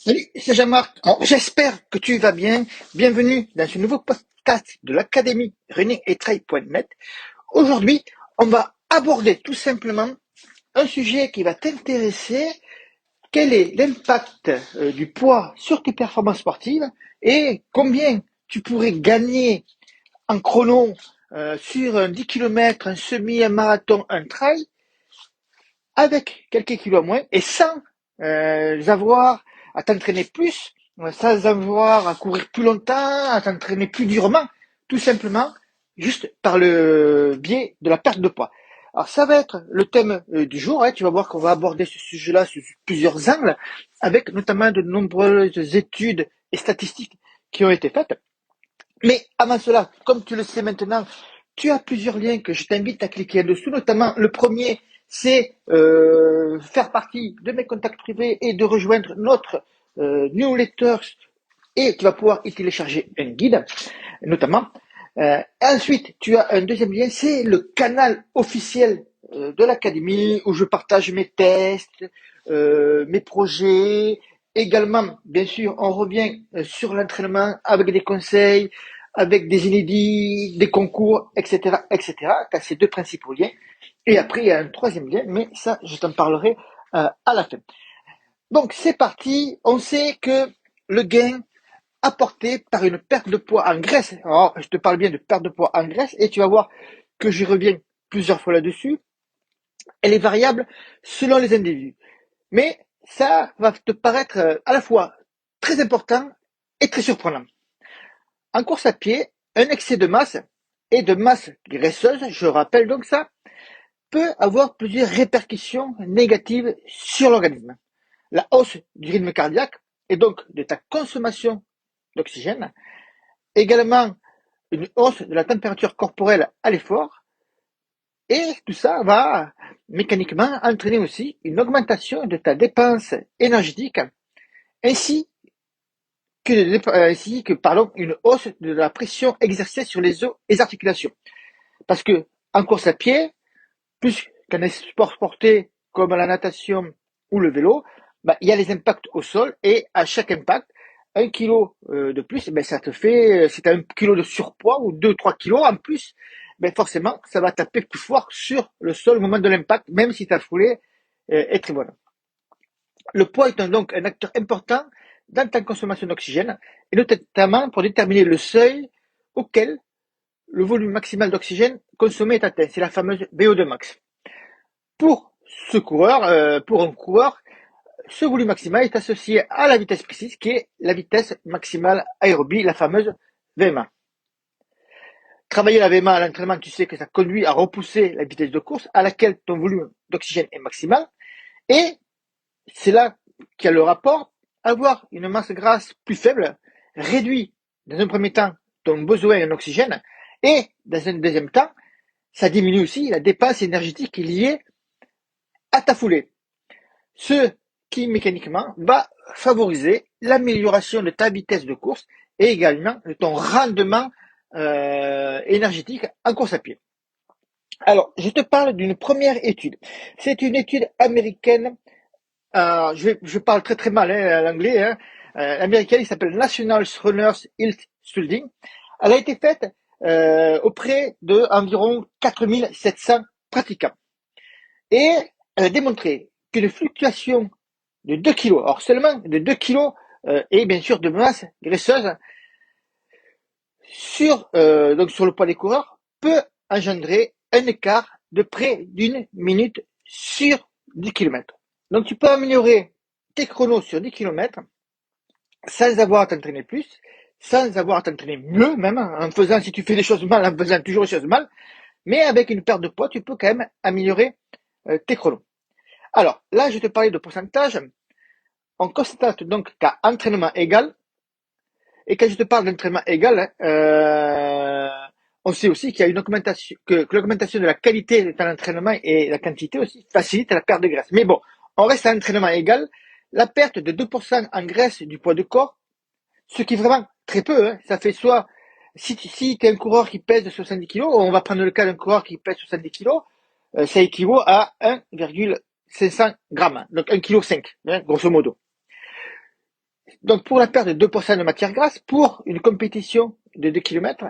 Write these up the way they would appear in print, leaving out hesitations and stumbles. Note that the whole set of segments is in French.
Salut, c'est Jean-Marc. Alors, j'espère que tu vas bien. Bienvenue dans ce nouveau podcast de l'Académie runningandtrail.net. Aujourd'hui, on va aborder tout simplement un sujet qui va t'intéresser. Quel est l'impact du poids sur tes performances sportives et combien tu pourrais gagner en chrono sur un 10 km, un semi, un marathon, un trail avec quelques kilos à moins et sans avoir à t'entraîner plus, sans avoir à courir plus longtemps, à t'entraîner plus durement, tout simplement juste par le biais de la perte de poids. Alors ça va être le thème du jour, hein. Tu vas voir qu'on va aborder ce sujet-là sous plusieurs angles, avec notamment de nombreuses études et statistiques qui ont été faites. Mais avant cela, comme tu le sais maintenant, tu as plusieurs liens que je t'invite à cliquer en dessous, notamment le premier, c'est faire partie de mes contacts privés et de rejoindre notre newsletter et tu vas pouvoir y télécharger un guide, notamment. Ensuite, tu as un deuxième lien, c'est le canal officiel de l'académie où je partage mes tests, mes projets. Également, bien sûr, on revient sur l'entraînement avec des conseils, avec des inédits, des concours, etc., etc. Tu as ces deux principaux liens. Et après, il y a un troisième lien, mais ça, je t'en parlerai à la fin. Donc, c'est parti. On sait que le gain apporté par une perte de poids en graisse. Alors, je te parle bien de perte de poids en graisse et tu vas voir que j'y reviens plusieurs fois là-dessus. Elle est variable selon les individus. Mais ça va te paraître à la fois très important et très surprenant. En course à pied, un excès de masse et de masse graisseuse, je rappelle donc ça, peut avoir plusieurs répercussions négatives sur l'organisme. La hausse du rythme cardiaque et donc de ta consommation d'oxygène, également une hausse de la température corporelle à l'effort, et tout ça va mécaniquement entraîner aussi une augmentation de ta dépense énergétique, ainsi que une hausse de la pression exercée sur les os et les articulations. Parce que en course à pied, plus qu'un sport porté comme la natation ou le vélo, il y a les impacts au sol et à chaque impact, 1 kilo de plus, ça te fait, si tu as 1 kilo de surpoids ou 2-3 kilos en plus, forcément, ça va taper plus fort sur le sol au moment de l'impact, même si ta foulée est très bonne. Le poids est donc un acteur important dans ta consommation d'oxygène, et notamment pour déterminer le seuil auquel le volume maximal d'oxygène consommé est atteint. C'est la fameuse VO2 max. Pour un coureur, ce volume maximal est associé à la vitesse précise qui est la vitesse maximale aérobie, la fameuse VMA. Travailler la VMA à l'entraînement, tu sais que ça conduit à repousser la vitesse de course à laquelle ton volume d'oxygène est maximal. Et c'est là qu'il y a le rapport. Avoir une masse grasse plus faible réduit dans un premier temps ton besoin en oxygène et dans un deuxième temps, ça diminue aussi la dépense énergétique liée à ta foulée. Ce qui mécaniquement va favoriser l'amélioration de ta vitesse de course et également de ton rendement énergétique en course à pied. Alors, je te parle d'une première étude. C'est une étude américaine. Je parle très très mal l'anglais. L'américaine, il s'appelle National Runners Health Study. Elle a été faite auprès d'environ 4700 pratiquants. Et elle a démontré qu'une fluctuation de 2 kilos, alors seulement de 2 kilos et bien sûr de masse graisseuse donc sur le poids des coureurs peut engendrer un écart de près d'une minute sur 10 kilomètres. Donc tu peux améliorer tes chronos sur 10 kilomètres sans avoir à t'entraîner plus, sans avoir à t'entraîner mieux même, en faisant, si tu fais les choses mal, en faisant toujours les choses mal, mais avec une perte de poids, tu peux quand même améliorer tes chronos. Alors là, je te parlais de pourcentage. On constate donc qu'à entraînement égal, et quand je te parle d'entraînement égal, on sait aussi qu'il y a une augmentation, que l'augmentation de la qualité de ton entraînement et la quantité aussi facilite la perte de graisse. Mais bon, on reste à entraînement égal. La perte de 2% en graisse du poids de corps, ce qui est vraiment très peu, hein, ça fait soit, si tu es un coureur qui pèse 70 kg, on va prendre le cas d'un coureur qui pèse 70 kg, ça équivaut à 1,500 grammes, donc 1,5 kg, hein, grosso modo. Donc, pour la perte de 2% de matière grasse, pour une compétition de 2 km,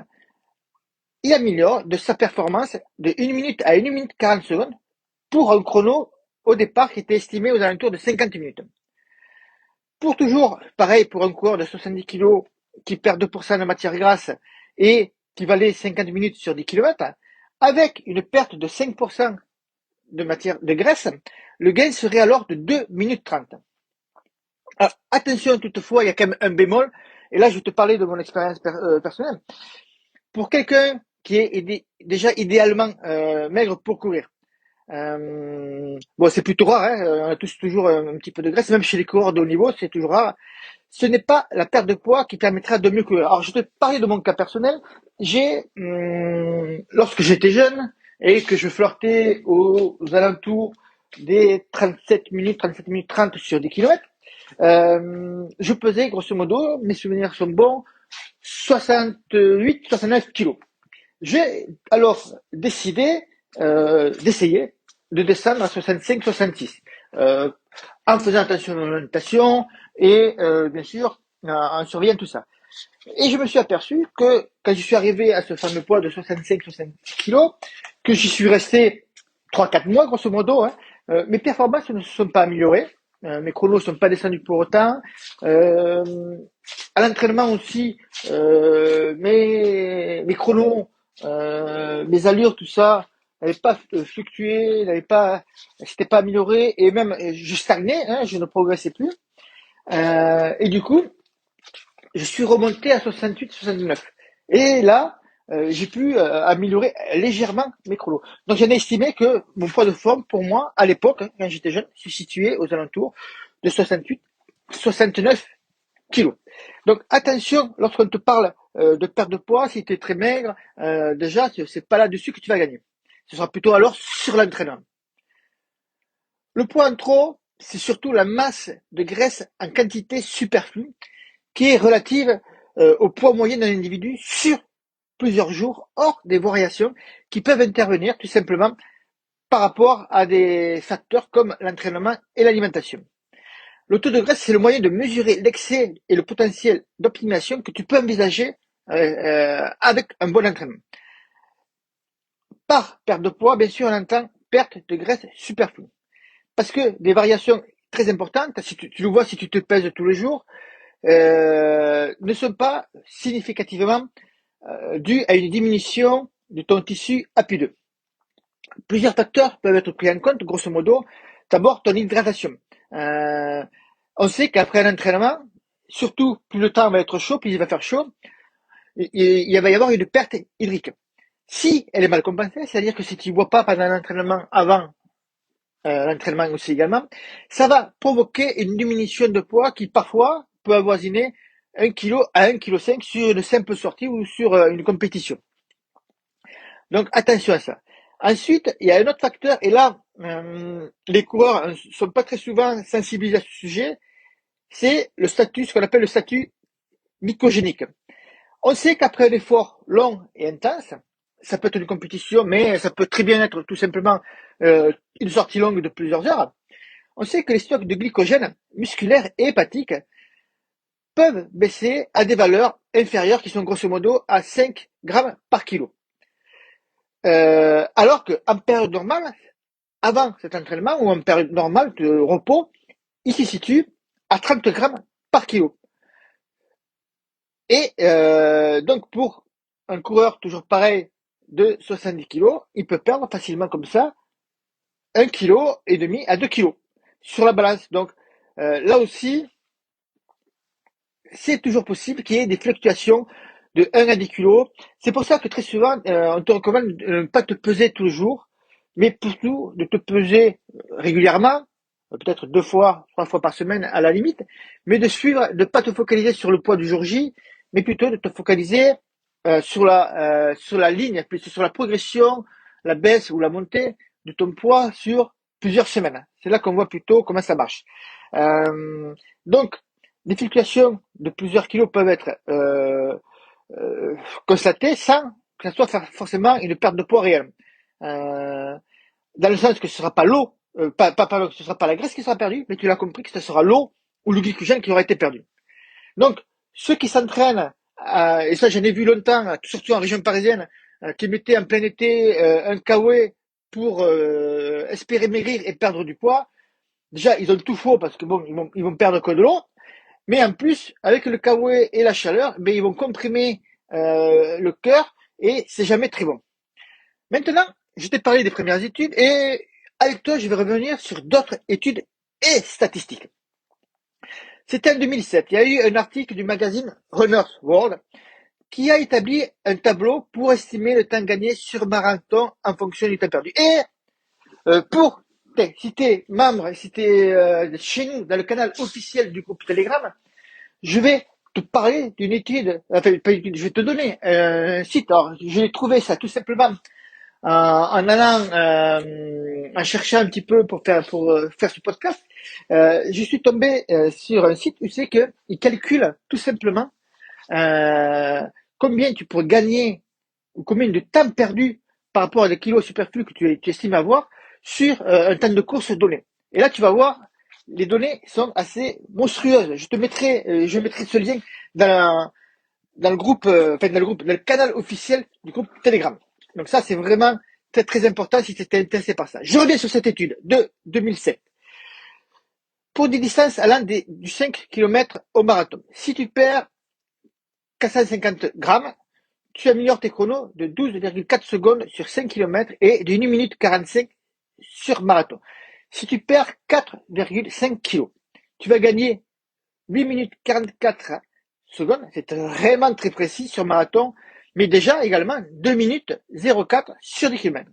il améliore de sa performance de 1 minute à 1 minute 40 secondes pour un chrono au départ qui était estimé aux alentours de 50 minutes. Pour toujours, pareil pour un coureur de 70 kg qui perd 2% de matière grasse et qui valait 50 minutes sur 10 km, avec une perte de 5% de matière de graisse, le gain serait alors de 2 minutes 30. Alors, attention toutefois, il y a quand même un bémol, et là je vais te parler de mon expérience personnelle. Pour quelqu'un qui est déjà idéalement maigre pour courir, bon, c'est plutôt rare, hein, on a tous toujours un petit peu de graisse, même chez les coureurs de haut niveau, c'est toujours rare. Ce n'est pas la perte de poids qui permettra de mieux courir. Alors, je vais te parler de mon cas personnel. Lorsque j'étais jeune et que je flirtais aux alentours des 37 minutes 30 sur 10 kilomètres, je pesais, grosso modo, mes souvenirs sont bons, 69 kilos. J'ai alors décidé d'essayer de descendre à 65-66, en faisant attention à l'alimentation et bien sûr en surveillant tout ça. Et je me suis aperçu que quand je suis arrivé à ce fameux poids de 65-66 kilos, que j'y suis resté 3-4 mois grosso modo, hein, mes performances ne se sont pas améliorées, mes chronos ne sont pas descendus pour autant. À l'entraînement aussi, mes chronos, mes allures, tout ça, n'avaient pas fluctué, s'étaient pas amélioré, et même je stagnais, hein, je ne progressais plus. Et du coup, je suis remonté à 68-69. Et là, j'ai pu améliorer légèrement mes chronos. Donc j'en ai estimé que mon poids de forme, pour moi, à l'époque, hein, quand j'étais jeune, se situait aux alentours de 68-69 kilos. Donc attention, lorsqu'on te parle de perte de poids, si tu es très maigre, déjà, c'est pas là-dessus que tu vas gagner. Ce sera plutôt alors sur l'entraînement. Le poids en trop, c'est surtout la masse de graisse en quantité superflue qui est relative au poids moyen d'un individu sur plusieurs jours, hors des variations qui peuvent intervenir tout simplement par rapport à des facteurs comme l'entraînement et l'alimentation. Le taux de graisse, c'est le moyen de mesurer l'excès et le potentiel d'optimisation que tu peux envisager avec un bon entraînement. Par perte de poids, bien sûr, on entend perte de graisse superflue. Parce que des variations très importantes, si tu le vois si tu te pèses tous les jours, ne sont pas significativement dues à une diminution de ton tissu apideux. Plusieurs facteurs peuvent être pris en compte, grosso modo. D'abord, ton hydratation. On sait qu'après un entraînement, surtout plus le temps va être chaud, plus il va faire chaud, il va y avoir une perte hydrique. Si elle est mal compensée, c'est-à-dire que si tu ne bois pas pendant l'entraînement avant l'entraînement aussi également, ça va provoquer une diminution de poids qui parfois peut avoisiner 1 kg à 1,5 kg sur une simple sortie ou sur une compétition. Donc attention à ça. Ensuite, il y a un autre facteur, et là, les coureurs ne sont pas très souvent sensibilisés à ce sujet, c'est le statut, ce qu'on appelle le statut mycogénique. On sait qu'après un effort long et intense, ça peut être une compétition, mais ça peut très bien être tout simplement une sortie longue de plusieurs heures. On sait que les stocks de glycogène musculaire et hépatique peuvent baisser à des valeurs inférieures qui sont grosso modo à 5 grammes par kilo. Alors qu'en période normale, avant cet entraînement ou en période normale de repos, il se situe à 30 grammes par kilo. Et donc pour un coureur toujours pareil de 70 kilos, il peut perdre facilement comme ça 1,5 kg à 2 kilos sur la balance. Donc là aussi, c'est toujours possible qu'il y ait des fluctuations de 1 à 10 kilos. C'est pour ça que très souvent, on te recommande de ne pas te peser tous les jours, mais surtout de te peser régulièrement, peut-être 2 fois, 3 fois par semaine à la limite, mais de suivre, de ne pas te focaliser sur le poids du jour J, mais plutôt de te focaliser sur la ligne, plutôt sur la progression, la baisse ou la montée de ton poids sur plusieurs semaines. C'est là qu'on voit plutôt comment ça marche. Donc, des fluctuations de plusieurs kilos peuvent être constatées sans que ce soit forcément une perte de poids réelle. Dans le sens que ce sera pas l'eau, pardon, ce sera pas la graisse qui sera perdue, mais tu l'as compris que ce sera l'eau ou le glycogène qui aura été perdu. Donc, ceux qui s'entraînent, et ça j'en ai vu longtemps, surtout en région parisienne, qui mettaient en plein été un kawaii pour espérer maigrir et perdre du poids, déjà ils ont tout faux parce que bon, ils vont perdre que de l'eau, mais en plus, avec le kawaii et la chaleur, ben, ils vont comprimer le cœur et c'est jamais très bon. Maintenant, je t'ai parlé des premières études et avec toi, je vais revenir sur d'autres études et statistiques. C'était en 2007. Il y a eu un article du magazine Runner's World qui a établi un tableau pour estimer le temps gagné sur marathon en fonction du temps perdu. Et si tu es membre, si tu es chez nous dans le canal officiel du groupe Telegram, je vais te parler d'une étude, enfin pas une étude, je vais te donner un site. Alors, j'ai trouvé ça tout simplement en allant, en cherchant un petit peu pour faire ce podcast. Je suis tombé sur un site où c'est que il calcule tout simplement euh, combien tu pourrais gagner ou combien de temps perdu par rapport à des kilos superflus que tu estimes avoir sur un temps de course donné. Et là, tu vas voir, les données sont assez monstrueuses. Je mettrai ce lien dans le groupe, dans le canal officiel du groupe Telegram. Donc ça, c'est vraiment très très important si tu es intéressé par ça. Je reviens sur cette étude de 2007. Pour des distances allant du 5 km au marathon, si tu perds 450 grammes, tu améliores tes chronos de 12,4 secondes sur 5 km et de 1 minute 45 sur marathon. Si tu perds 4,5 kg, tu vas gagner 8 minutes 44 secondes. C'est vraiment très précis sur marathon, mais déjà également 2 minutes 04 sur 10 km.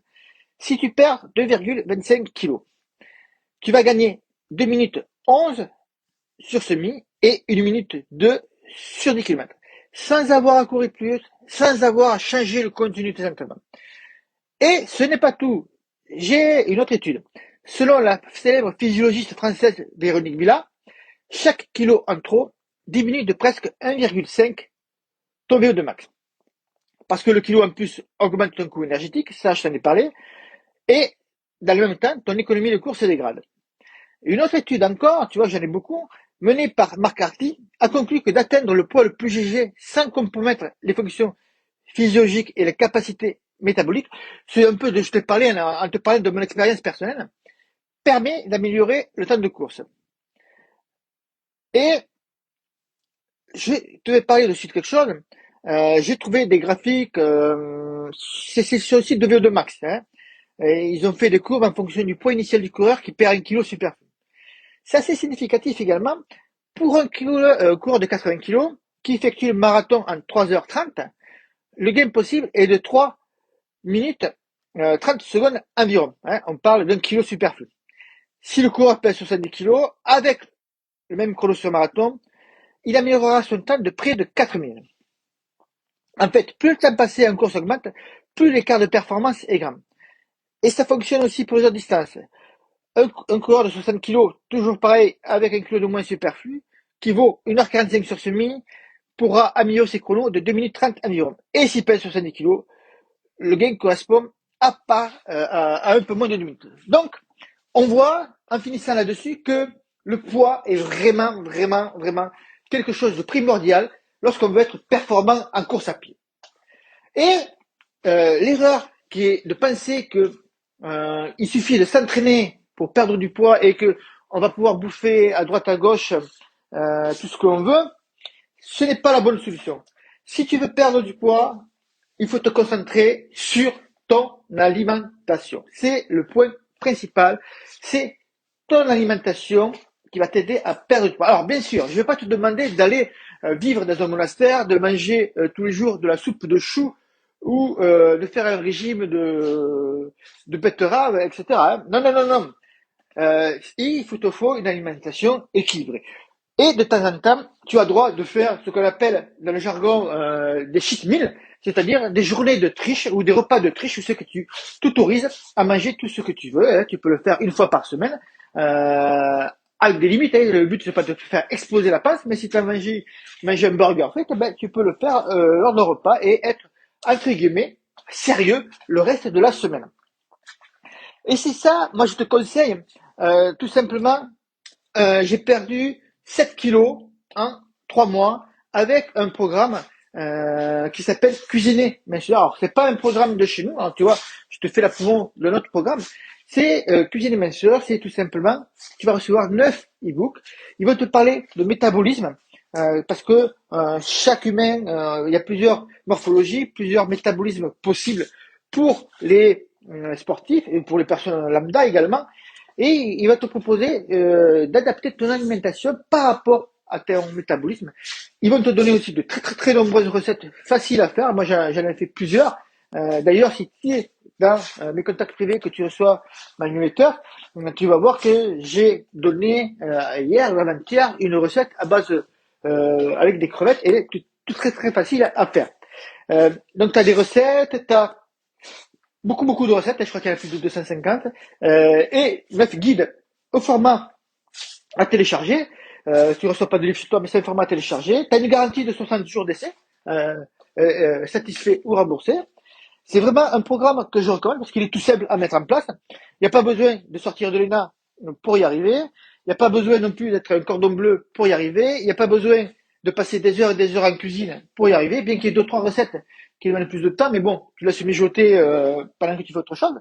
Si tu perds 2,25 kg, tu vas gagner 2 minutes 11 sur semi et 1 minute 2 sur 10 km. Sans avoir à courir plus, sans avoir à changer le contenu de tes entraînements. Et ce n'est pas tout. J'ai une autre étude. Selon la célèbre physiologiste française Véronique Villa, chaque kilo en trop diminue de presque 1,5 ton VO2 max. Parce que le kilo en plus augmente ton coût énergétique, ça je t'en ai parlé, et dans le même temps, ton économie de course se dégrade. Une autre étude encore, tu vois, j'en ai beaucoup, menée par Marc Harty, a conclu que d'atteindre le poids le plus léger sans compromettre les fonctions physiologiques et les capacités métaboliques, c'est un peu de je te parlais en te parlant de mon expérience personnelle, permet d'améliorer le temps de course. Et je te vais parler de suite quelque chose. J'ai trouvé des graphiques, c'est sur le site de VO2 Max. Hein, et ils ont fait des courbes en fonction du poids initial du coureur qui perd 1 kg superflu. C'est assez significatif également pour un coureur de 80 kg qui effectue le marathon en 3h30. Le gain possible est de 3 minutes 30 secondes environ. Hein, on parle d'un kilo superflu. Si le coureur pèse 70 kg, avec le même chrono sur marathon, il améliorera son temps de près de 4 minutes. En fait, plus le temps passé en course augmente, plus l'écart de performance est grand. Et ça fonctionne aussi pour les autres distances. Un coureur de 60 kg, toujours pareil, avec un kilo de moins superflu, qui vaut 1h45 sur semi, pourra améliorer ses chronos de 2 minutes 30 environ. Et s'il pèse 70 kg, le gain correspond à un peu moins de 2 minutes. Donc, on voit, en finissant là-dessus, que le poids est vraiment, vraiment, vraiment quelque chose de primordial lorsqu'on veut être performant en course à pied. Et l'erreur qui est de penser que il suffit de s'entraîner pour perdre du poids et que on va pouvoir bouffer à droite à gauche tout ce que l'on veut, ce n'est pas la bonne solution. Si tu veux perdre du poids, il faut te concentrer sur ton alimentation. C'est le point principal. C'est ton alimentation qui va t'aider à perdre du poids. Alors bien sûr, je ne vais pas te demander d'aller vivre dans un monastère, de manger tous les jours de la soupe de choux ou de faire un régime de betterave, etc. Hein. Non, non, non, non. Il te faut une alimentation équilibrée. Et de temps en temps, tu as droit de faire ce qu'on appelle dans le jargon des cheat meals, c'est-à-dire des journées de triche ou des repas de triche où c'est que tu t'autorises à manger tout ce que tu veux. Hein. Tu peux le faire une fois par semaine, avec des limites. Hein. Le but c'est pas de te faire exploser la panse, mais si tu as mangé un burger, en fait, ben, tu peux le faire lors d'un repas et être entre guillemets sérieux le reste de la semaine. Et c'est ça, moi je te conseille tout simplement. J'ai perdu 7 kilos en 3 mois avec un programme qui s'appelle Cuisiner Minceur. Alors, c'est pas un programme de chez nous, hein, tu vois, je te fais la promo de notre programme. C'est Cuisiner Minceur, c'est tout simplement, tu vas recevoir 9 e-books. Ils vont te parler de métabolisme, parce que chaque humain, il y a plusieurs morphologies, plusieurs métabolismes possibles pour les sportifs et pour les personnes lambda également. Et il va te proposer d'adapter ton alimentation par rapport à ton métabolisme. Ils vont te donner aussi de très très très nombreuses recettes faciles à faire. Moi, j'en ai fait plusieurs. D'ailleurs, si tu es dans mes contacts privés, que tu reçois ma newsletter, tu vas voir que j'ai donné hier ou avant-hier une recette à base avec des crevettes et tout très très facile à faire. Donc, tu as des recettes, tu as beaucoup de recettes, je crois qu'il y en a plus de 250, et 9 guides au format à télécharger. Tu ne reçois pas de livre chez toi, mais c'est un format à télécharger. Tu as une garantie de 60 jours d'essai, satisfait ou remboursé. C'est vraiment un programme que je recommande parce qu'il est tout simple à mettre en place. Il n'y a pas besoin de sortir de l'ENA pour y arriver. Il n'y a pas besoin non plus d'être un cordon bleu pour y arriver. Il n'y a pas besoin de passer des heures et des heures en cuisine pour y arriver, bien qu'il y ait 2-3 recettes qui demandent plus de temps, mais bon, tu laisses mijoter pendant que tu fais autre chose,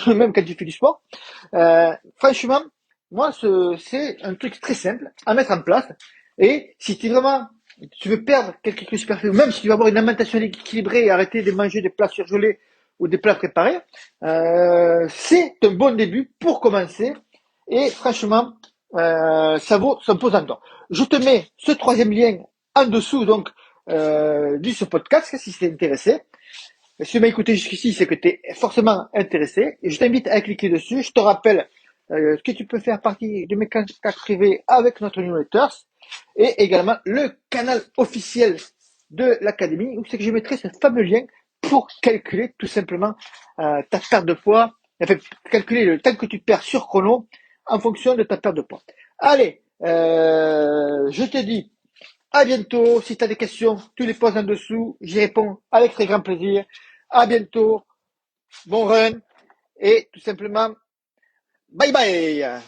même quand tu fais du sport. Franchement, moi, c'est un truc très simple à mettre en place. Et si tu veux perdre quelques kilos superflus, même si tu veux avoir une alimentation équilibrée et arrêter de manger des plats surgelés ou des plats préparés, c'est un bon début pour commencer. Et franchement, ça vaut son pesant d'or. Je te mets ce troisième lien en dessous donc du ce podcast si t'es intéressé. Si tu m'as écouté jusqu'ici, c'est que tu es forcément intéressé. Et je t'invite à cliquer dessus. Je te rappelle que tu peux faire partie de mes contacts privés avec notre newsletter et également le canal officiel de l'académie où c'est que je mettrai ce fameux lien pour calculer tout simplement ta perte de poids, enfin calculer le temps que tu perds sur chrono en fonction de ta perte de poids. Allez, je te dis à bientôt. Si tu as des questions, tu les poses en dessous. J'y réponds avec très grand plaisir. À bientôt. Bon run. Et tout simplement, bye bye.